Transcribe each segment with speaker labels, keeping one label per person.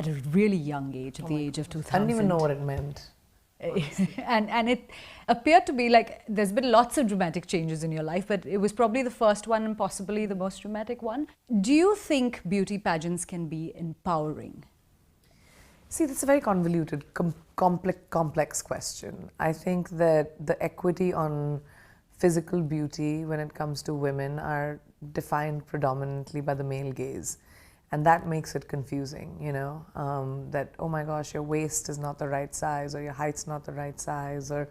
Speaker 1: a really young age, at the age of 2000.
Speaker 2: I didn't even know what it meant.
Speaker 1: And it appeared to be like there's been lots of dramatic changes in your life, but it was probably the first one and possibly the most dramatic one. Do you think beauty pageants can be empowering?
Speaker 2: See, that's a very convoluted, complex question. I think that the equity on physical beauty when it comes to women are defined predominantly by the male gaze. And that makes it confusing, you know, that, oh my gosh, your waist is not the right size, or your height's not the right size, or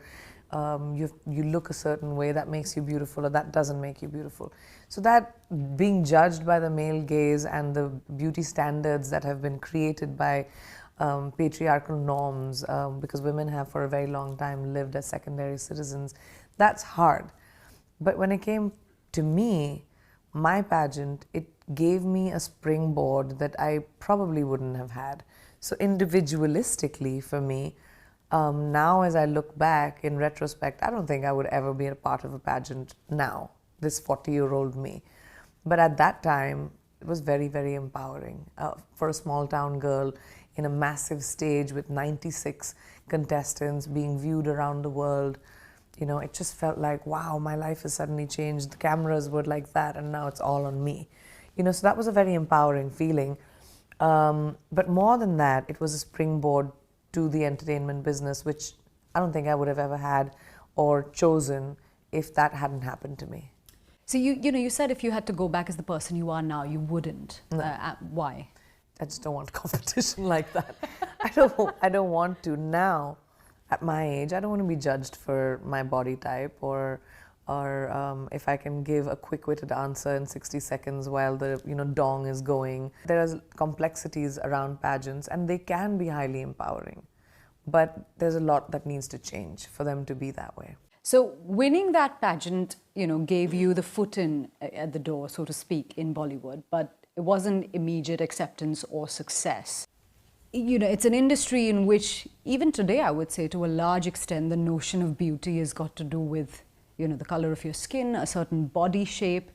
Speaker 2: you look a certain way, that makes you beautiful, or that doesn't make you beautiful. So that being judged by the male gaze and the beauty standards that have been created by patriarchal norms, because women have for a very long time lived as secondary citizens, that's hard. But when it came to me, my pageant, it gave me a springboard that I probably wouldn't have had. So individualistically for me, now as I look back in retrospect, I don't think I would ever be a part of a pageant now, this 40-year-old me. But at that time, it was very, very empowering for a small town girl in a massive stage with 96 contestants being viewed around the world. You know, it just felt like, wow, my life has suddenly changed. The cameras were like that, and now it's all on me. You know, so that was a very empowering feeling. But more than that, it was a springboard to the entertainment business, which I don't think I would have ever had or chosen if that hadn't happened to me.
Speaker 1: So you said if you had to go back as the person you are now, you wouldn't.
Speaker 2: No.
Speaker 1: Why?
Speaker 2: I just don't want competition like that. I don't want to now. At my age, I don't want to be judged for my body type or if I can give a quick-witted answer in 60 seconds while the dong is going. There are complexities around pageants, and they can be highly empowering, but there's a lot that needs to change for them to be that way.
Speaker 1: So winning that pageant, gave you the foot in at the door, so to speak, in Bollywood, but it wasn't immediate acceptance or success. It's an industry in which, even today, I would say, to a large extent, the notion of beauty has got to do with, the color of your skin, a certain body shape.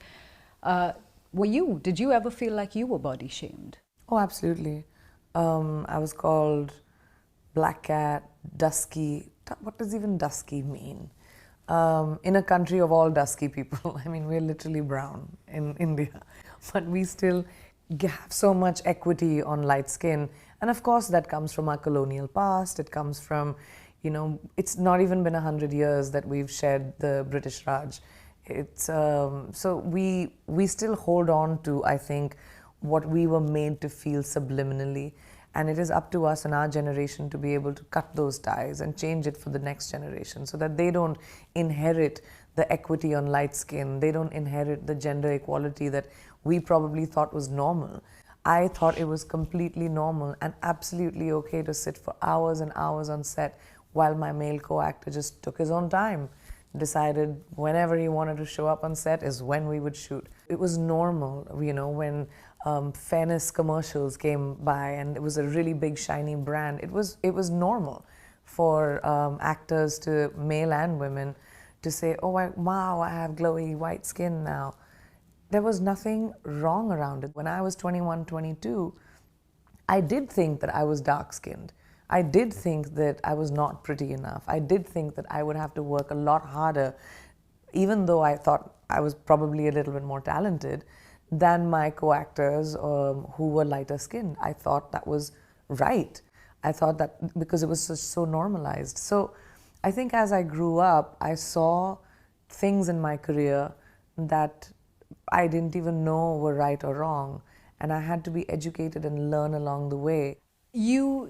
Speaker 1: Did you ever feel like you were body shamed?
Speaker 2: Oh, absolutely. I was called black cat, dusky. What does even dusky mean? In a country of all dusky people, I mean, we're literally brown in India, but we still have so much equity on light skin. And of course, that comes from our colonial past. It comes from, it's not even been 100 years that we've shed the British Raj. It's, so we still hold on to, I think, what we were made to feel subliminally. And it is up to us and our generation to be able to cut those ties and change it for the next generation so that they don't inherit the equity on light skin. They don't inherit the gender equality that we probably thought was normal. I thought it was completely normal and absolutely okay to sit for hours and hours on set while my male co-actor just took his own time, decided whenever he wanted to show up on set is when we would shoot. It was normal, when fairness commercials came by and it was a really big shiny brand. It was normal for actors, to male and women, to say, oh wow, I have glowy white skin now. There was nothing wrong around it. When I was 21, 22, I did think that I was dark-skinned. I did think that I was not pretty enough. I did think that I would have to work a lot harder, even though I thought I was probably a little bit more talented than my co-actors who were lighter skinned. I thought that was right. I thought that because it was so normalized. So I think as I grew up, I saw things in my career that I didn't even know were right or wrong, and I had to be educated and learn along the way.
Speaker 1: You